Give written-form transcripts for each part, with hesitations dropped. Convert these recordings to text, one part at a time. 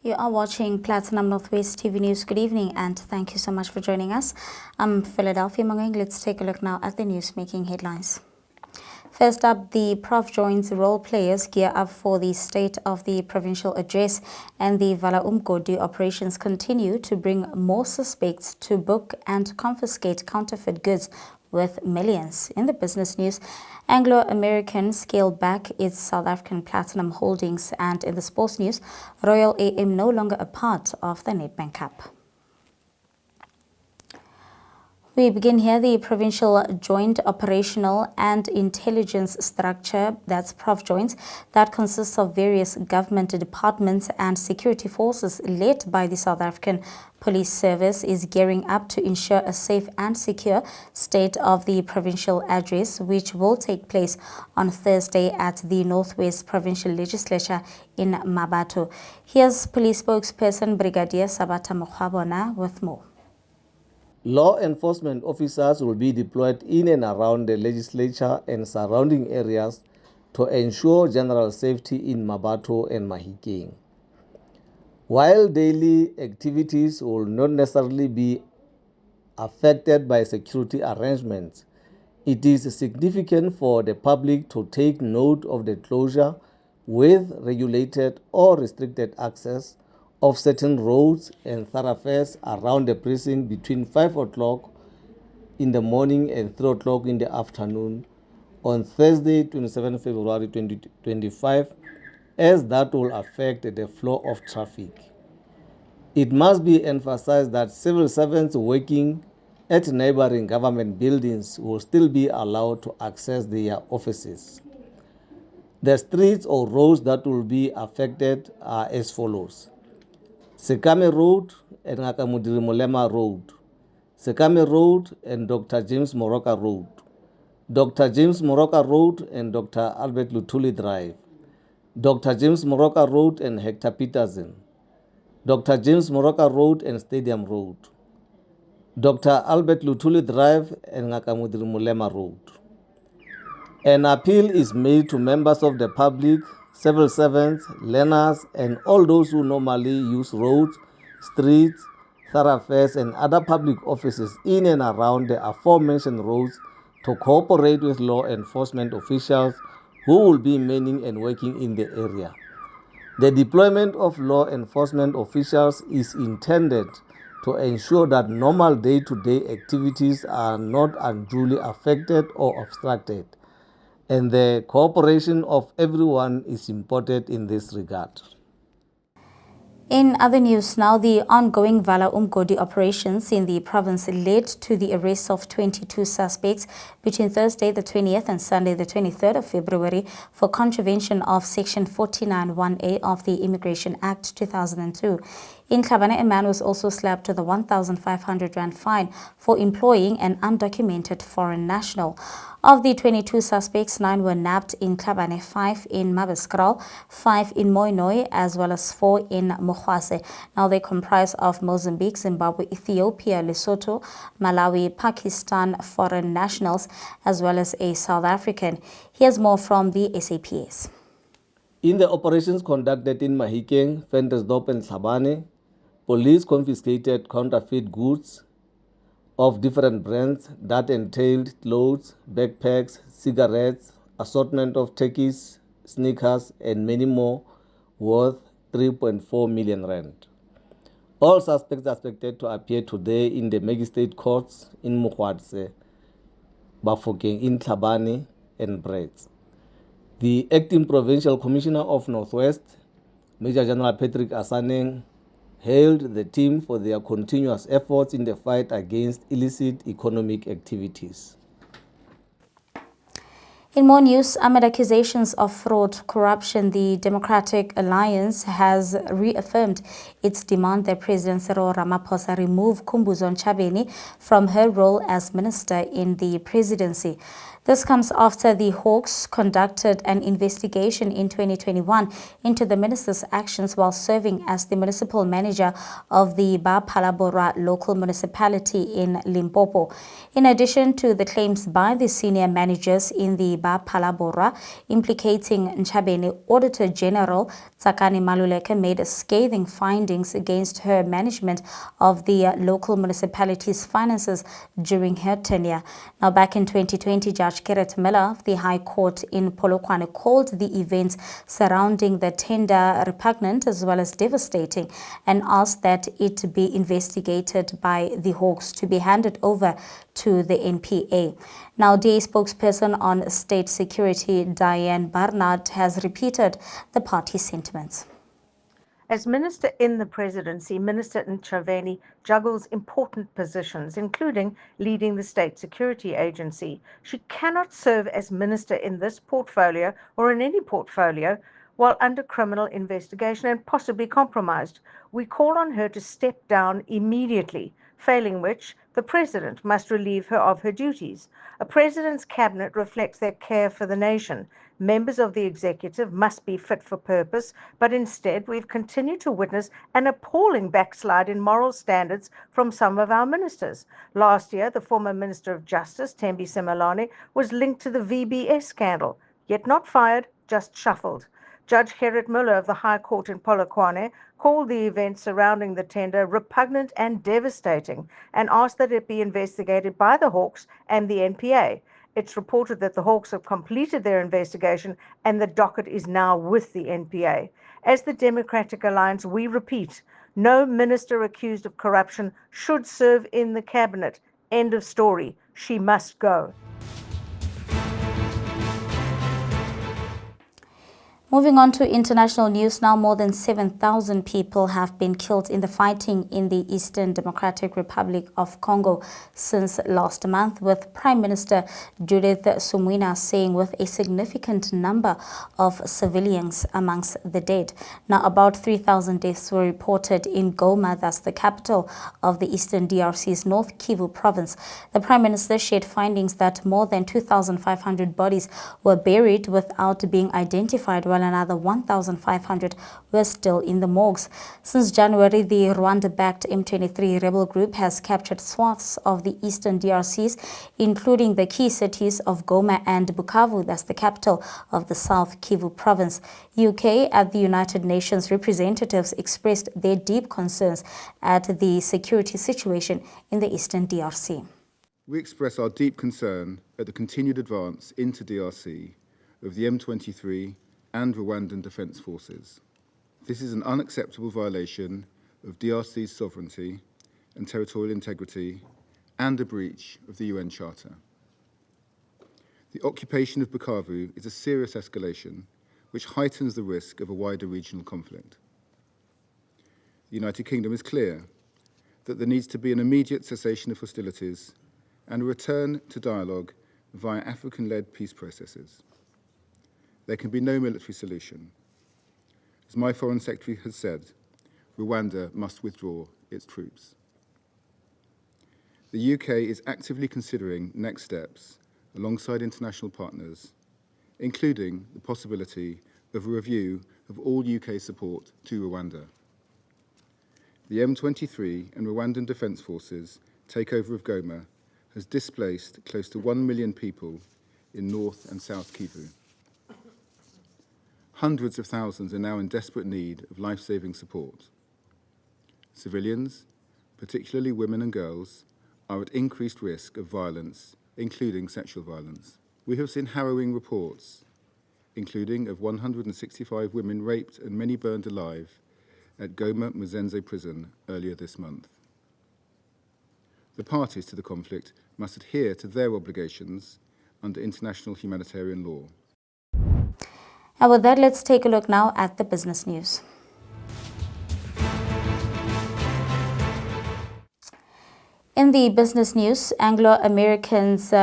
You are watching Platinum Northwest TV News. Good evening and thank you so much for joining us. I'm Philadelphia Mangoeng. Let's take a look now at the news making headlines. First up, the Provjoints role players gear up for the State of the Provincial Address, and the Vala Umgodi Operations continue to bring more suspects to book and confiscate counterfeit goods worth millions. In the business news, Anglo American scaled back its South African platinum holdings, and in the sports news, Royal AM no longer a part of the Nedbank Cup. We begin here. The Provincial Joint Operational and Intelligence Structure, that's Provjoints, that consists of various government departments and security forces led by the South African Police Service, is gearing up to ensure a safe and secure State of the Provincial Address, which will take place on Thursday at the Northwest Provincial Legislature in Mabato. Here's police spokesperson Brigadier Sabata Mokgwabona with more. Law enforcement officers will be deployed in and around the legislature and surrounding areas to ensure general safety in Mabato and Mahikeng. While daily activities will not necessarily be affected by security arrangements, it is significant for the public to take note of the closure with regulated or restricted access of certain roads and thoroughfares around the precinct between 5 o'clock in the morning and 3 o'clock in the afternoon on Thursday, 27 February 2025, as that will affect the flow of traffic. It must be emphasized that civil servants working at neighboring government buildings will still be allowed to access their offices. The streets or roads that will be affected are as follows: Sekame Road and Ngakamudiri Molema Road, Sekame Road and Dr. James Moroka Road, Dr. James Moroka Road and Dr. Albert Luthuli Drive, Dr. James Moroka Road and Hector Peterson, Dr. James Moroka Road and Stadium Road, Dr. Albert Luthuli Drive and Ngakamudiri Molema Road. An appeal is made to members of the public, civil servants, learners, and all those who normally use roads, streets, thoroughfares, and other public offices in and around the aforementioned roads to cooperate with law enforcement officials who will be manning and working in the area. The deployment of law enforcement officials is intended to ensure that normal day-to-day activities are not unduly affected or obstructed, and the cooperation of everyone is important in this regard. In other news now, the ongoing Vala Umgodi operations in the province led to the arrest of 22 suspects between Thursday the 20th and Sunday the 23rd of February for contravention of Section 49(1)A of the Immigration Act 2002. In Ntshavheni, a man was also slapped with a 1,500 rand fine for employing an undocumented foreign national. Of the 22 suspects, 9 were nabbed in Ntshavheni, 5 in Mabeskral, 5 in Moinoi, as well as 4 in Mokhwase. Now they comprise of Mozambique, Zimbabwe, Ethiopia, Lesotho, Malawi, Pakistan foreign nationals, as well as a South African. Here's more from the SAPS. In the operations conducted in Mahikeng, Ventersdorp and Ntshavheni, police confiscated counterfeit goods of different brands that entailed clothes, backpacks, cigarettes, assortment of turkeys, sneakers, and many more, worth 3.4 million rand. All suspects are expected to appear today in the magistrate courts in Mokhwase, Bafokeng, in Ntshavheni, and Brits. The acting provincial commissioner of Northwest, Major General Patrick Asaneng, hailed the team for their continuous efforts in the fight against illicit economic activities. In more news, amid accusations of fraud, corruption, the Democratic Alliance has reaffirmed its demand that President Cyril Ramaphosa remove Khumbudzo Ntshavheni from her role as minister in the presidency. This comes after the Hawks conducted an investigation in 2021 into the minister's actions while serving as the municipal manager of the Ba Phalabora local municipality in Limpopo. In addition to the claims by the senior managers in the ba Palabora, implicating Ntshavheni Auditor General Tsakani Maluleke, made scathing findings against her management of the local municipality's finances during her tenure. Now, back in 2020, Judge Kenneth Miller of the High Court in Polokwane called the events surrounding the tender repugnant as well as devastating, and asked that it be investigated by the Hawks to be handed over to the NPA. Now, DA spokesperson on state security Diane Barnard has repeated the party's sentiments. As Minister in the Presidency, Minister Ntshavheni juggles important positions, including leading the State Security Agency. She cannot serve as Minister in this portfolio or in any portfolio while under criminal investigation and possibly compromised. We call on her to step down immediately, failing which the President must relieve her of her duties. A President's cabinet reflects their care for the nation. Members of the executive must be fit for purpose, but instead we've continued to witness an appalling backslide in moral standards from some of our ministers. Last year, the former Minister of Justice, Thembi Simelane, was linked to the VBS scandal, yet not fired, just shuffled. Judge Gerrit Muller of the High Court in Polokwane called the events surrounding the tender repugnant and devastating and asked that it be investigated by the Hawks and the NPA. It's reported that the Hawks have completed their investigation and the docket is now with the NPA. As the Democratic Alliance, we repeat, no minister accused of corruption should serve in the cabinet. End of story. She must go. Moving on to international news now, more than 7,000 people have been killed in the fighting in the Eastern Democratic Republic of Congo since last month, with Prime Minister Judith Suminwa saying with a significant number of civilians amongst the dead. Now, about 3,000 deaths were reported in Goma, that's the capital of the Eastern DRC's North Kivu province. The Prime Minister shared findings that more than 2,500 bodies were buried without being identified, while another 1,500 were still in the morgues. Since January, the Rwanda-backed M23 rebel group has captured swaths of the eastern DRCs, including the key cities of Goma and Bukavu, that's the capital of the South Kivu province. UK at the United Nations representatives expressed their deep concerns at the security situation in the eastern DRC. We express our deep concern at the continued advance into DRC of the M23 and Rwandan Defence Forces. This is an unacceptable violation of DRC's sovereignty and territorial integrity and a breach of the UN Charter. The occupation of Bukavu is a serious escalation which heightens the risk of a wider regional conflict. The United Kingdom is clear that there needs to be an immediate cessation of hostilities and a return to dialogue via African-led peace processes. There can be no military solution. As my Foreign Secretary has said, Rwanda must withdraw its troops. The UK is actively considering next steps alongside international partners, including the possibility of a review of all UK support to Rwanda. The M23 and Rwandan Defence Forces takeover of Goma has displaced close to 1 million people in North and South Kivu. Hundreds of thousands are now in desperate need of life-saving support. Civilians, particularly women and girls, are at increased risk of violence, including sexual violence. We have seen harrowing reports, including of 165 women raped and many burned alive at Goma Muzenze prison earlier this month. The parties to the conflict must adhere to their obligations under international humanitarian law. And with that, let's take a look now at the business news. In the business news, Anglo American's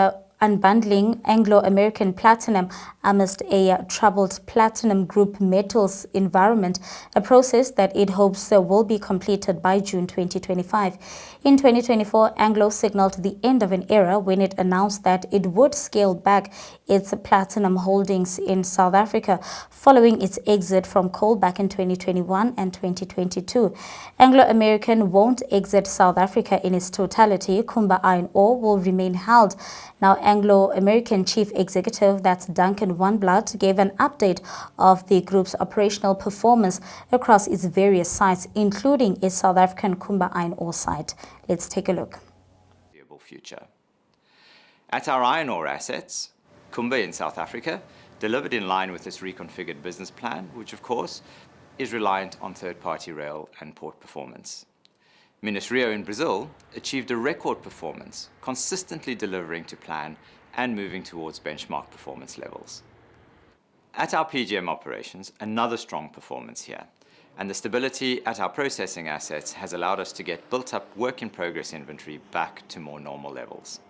unbundling Anglo American Platinum amidst a troubled platinum group metals environment, a process that it hopes will be completed by June 2025. In 2024, Anglo signaled the end of an era when it announced that it would scale back its platinum holdings in South Africa following its exit from coal back in 2021 and 2022. Anglo American won't exit South Africa in its totality. Kumba Iron Ore will remain held. Now, Anglo American Chief Executive, that's Duncan Wanblad, gave an update of the group's operational performance across its various sites, including its South African Kumba iron ore site. Let's take a look. Future. At our iron ore assets, Kumba in South Africa delivered in line with its reconfigured business plan, which of course is reliant on third-party rail and port performance. Minas Rio in Brazil achieved a record performance, consistently delivering to plan and moving towards benchmark performance levels. At our PGM operations, another strong performance here, and the stability at our processing assets has allowed us to get built-up work-in-progress inventory back to more normal levels.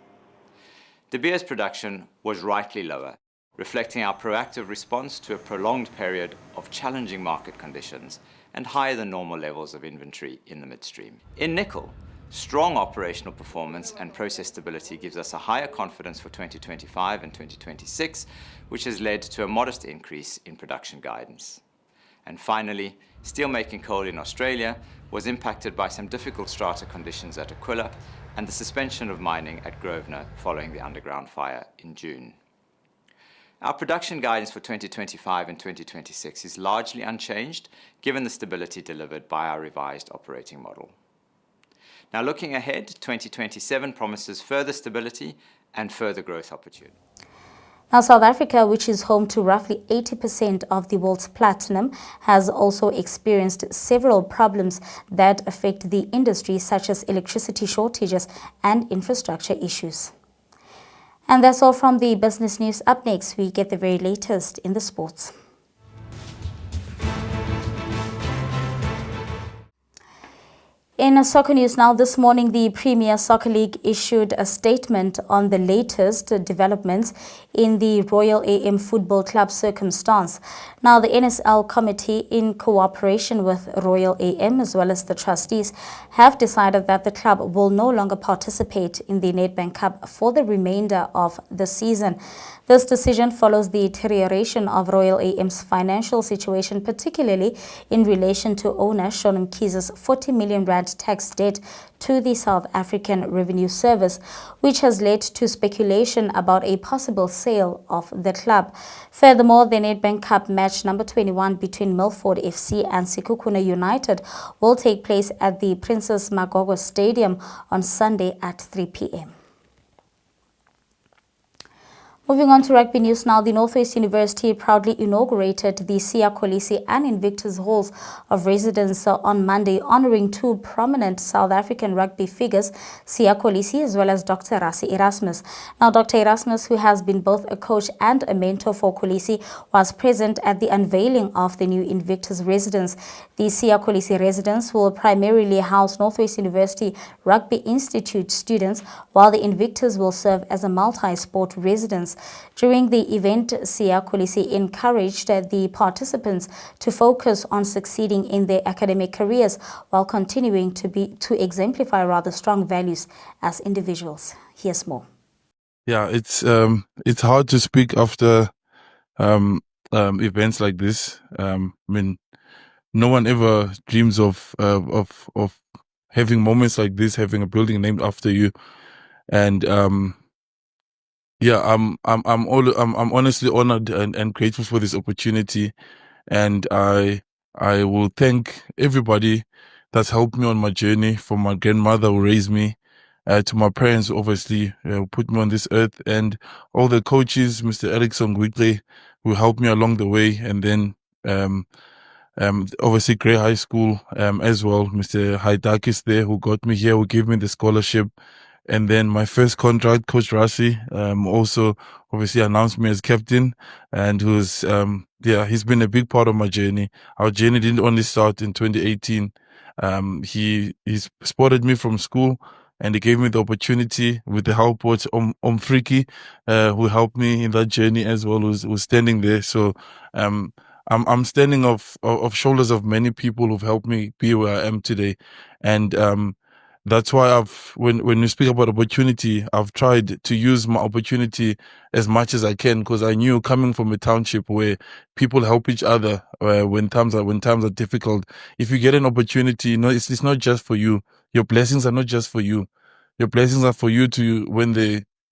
De Beers production was rightly lower, reflecting our proactive response to a prolonged period of challenging market conditions and higher than normal levels of inventory in the midstream. In nickel, strong operational performance and process stability gives us a higher confidence for 2025 and 2026, which has led to a modest increase in production guidance. And finally, steelmaking coal in Australia was impacted by some difficult strata conditions at Aquila and the suspension of mining at Grosvenor following the underground fire in June. Our production guidance for 2025 and 2026 is largely unchanged, given the stability delivered by our revised operating model. Now, looking ahead, 2027 promises further stability and further growth opportunities. Now, South Africa, which is home to roughly 80% of the world's platinum, has also experienced several problems that affect the industry, such as electricity shortages and infrastructure issues. And that's all from the business news. Up next, we get the very latest in the sports. In soccer news now, this morning, the Premier Soccer League issued a statement on the latest developments in the Royal AM Football Club circumstance. Now, the NSL committee, in cooperation with Royal AM as well as the trustees, have decided that the club will no longer participate in the Nedbank Cup for the remainder of the season. This decision follows the deterioration of Royal AM's financial situation, particularly in relation to owner Sean Mkhize's 40 million rand tax debt to the South African Revenue Service, which has led to speculation about a possible sale of the club. Furthermore, the Nedbank Cup match number 21 between Milford FC and Sekhukhune United will take place at the Princess Magogo Stadium on Sunday at 3 p.m. Moving on to rugby news now, the Northwest University proudly inaugurated the Siya Kolisi and Invictus Halls of Residence on Monday, honoring two prominent South African rugby figures, Siya Kolisi as well as Dr. Rassie Erasmus. Now, Dr. Erasmus, who has been both a coach and a mentor for Kolisi, was present at the unveiling of the new Invictus residence. The Siya Kolisi residence will primarily house Northwest University Rugby Institute students, while the Invictus will serve as a multi-sport residence. During the event, Siya Kolisi encouraged the participants to focus on succeeding in their academic careers while continuing to exemplify rather strong values as individuals. Here's more. Yeah, it's hard to speak after events like this. I mean, no one ever dreams of having moments like this, having a building named after you, and yeah, I'm honestly honored and grateful for this opportunity, and I will thank everybody that's helped me on my journey, from my grandmother who raised me, to my parents who obviously put me on this earth, and all the coaches, Mr. Erickson Gwitle, who helped me along the way, and then obviously Grey High School as well, Mr. Haidakis there, who got me here, who gave me the scholarship. And then my first contract, Coach Rassie, also obviously announced me as captain, and who's he's been a big part of my journey. Our journey didn't only start in 2018. He spotted me from school, and he gave me the opportunity with the help of Friki, who helped me in that journey as well, who's standing there. So I'm standing off shoulders of many people who've helped me be where I am today, and that's why when we speak about opportunity, I've tried to use my opportunity as much as I can, because I knew, coming from a township where people help each other when times are difficult. If you get an opportunity, it's not just for you. Your blessings are not just for you. Your blessings are for you to, when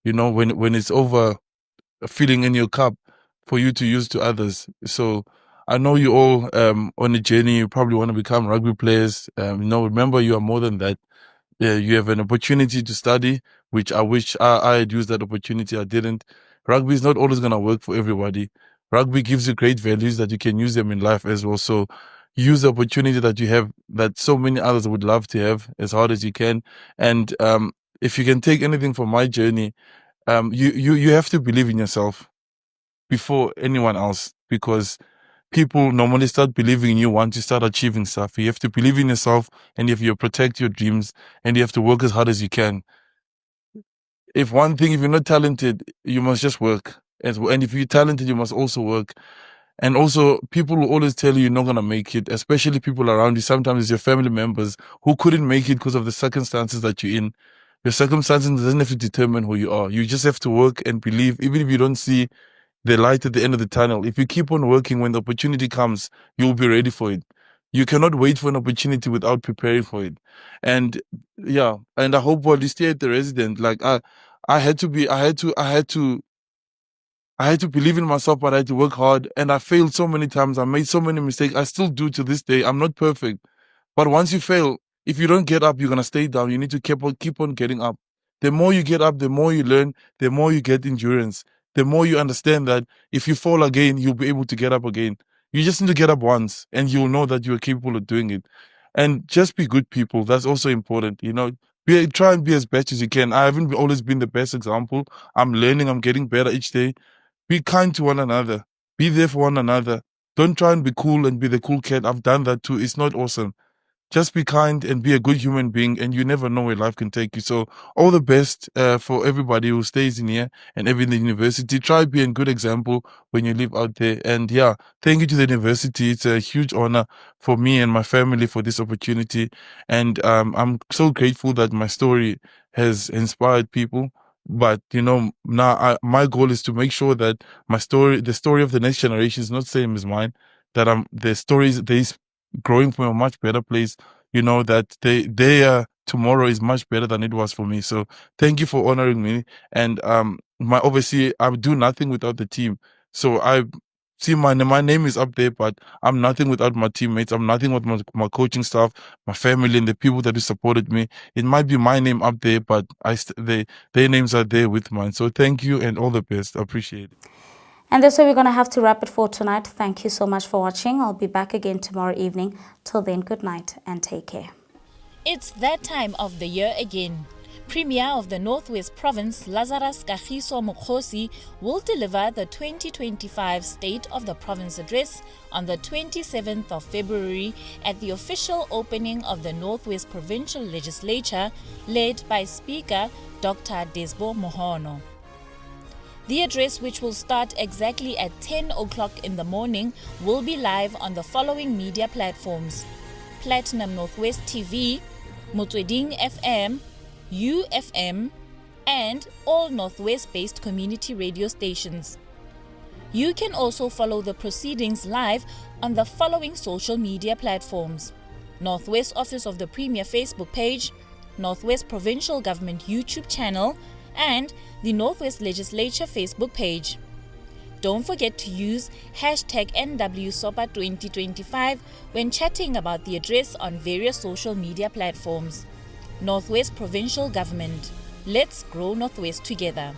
when it's over filling in your cup for you to use to others. So I know you all on a journey. You probably want to become rugby players. Remember, you are more than that. You have an opportunity to study, which I wish I had used that opportunity. I didn't. Rugby is not always going to work for everybody. Rugby gives you great values that you can use them in life as well. So use the opportunity that you have that so many others would love to have as hard as you can. And if you can take anything from my journey, you have to believe in yourself before anyone else, because people normally start believing in you once you start achieving stuff. You have to believe in yourself, and if you protect your dreams, and you have to work as hard as you can. If you're not talented, you must just work. And if you're talented, you must also work. And also, people will always tell you you're not going to make it, especially people around you. Sometimes it's your family members who couldn't make it because of the circumstances that you're in. Your circumstances doesn't have to determine who you are. You just have to work and believe, even if you don't see the light at the end of the tunnel. If you keep on working, when the opportunity comes, you'll be ready for it. You cannot wait for an opportunity without preparing for it. And yeah, and I hope while you stay at the resident, like I had to believe in myself, but I had to work hard. And I failed so many times. I made so many mistakes. I still do to this day. I'm not perfect. But once you fail, if you don't get up, you're going to stay down. You need to keep on getting up. The more you get up, the more you learn, the more you get endurance, the more you understand that if you fall again, you'll be able to get up again. You just need to get up once and you'll know that you're capable of doing it. And just be good people. That's also important. Try and be as best as you can. I haven't always been the best example. I'm learning. I'm getting better each day. Be kind to one another. Be there for one another. Don't try and be cool and be the cool cat. I've done that too. It's not awesome. Just be kind and be a good human being, and you never know where life can take you. So all the best for everybody who stays in here and every in the university. Try be a good example when you live out there. And yeah, thank you to the university. It's a huge honor for me and my family for this opportunity. And I'm so grateful that my story has inspired people. But now my goal is to make sure that the story of the next generation is not the same as mine. That the stories they's growing from a much better place. That their tomorrow is much better than it was for me. So thank you for honoring me. And obviously I would do nothing without the team. So I see my name is up there, but I'm nothing without my teammates. I'm nothing without my coaching staff, my family, and the people that have supported me. It might be my name up there, but their names are there with mine. So thank you and all the best. I appreciate it. And that's where we're going to have to wrap it for tonight. Thank you so much for watching. I'll be back again tomorrow evening. Till then, good night and take care. It's that time of the year again. Premier of the Northwest Province, Lazarus Kagiso Mokhosi, will deliver the 2025 State of the Province Address on the 27th of February at the official opening of the Northwest Provincial Legislature, led by Speaker Dr. Desbo Mohono. The address, which will start exactly at 10 o'clock in the morning, will be live on the following media platforms: Platinum Northwest TV, Motsweding FM, UFM, and all Northwest-based community radio stations. You can also follow the proceedings live on the following social media platforms: Northwest Office of the Premier Facebook page, Northwest Provincial Government YouTube channel, and the Northwest Legislature Facebook page. Don't forget to use hashtag NWSOPA2025 when chatting about the address on various social media platforms. Northwest Provincial Government. Let's grow Northwest together.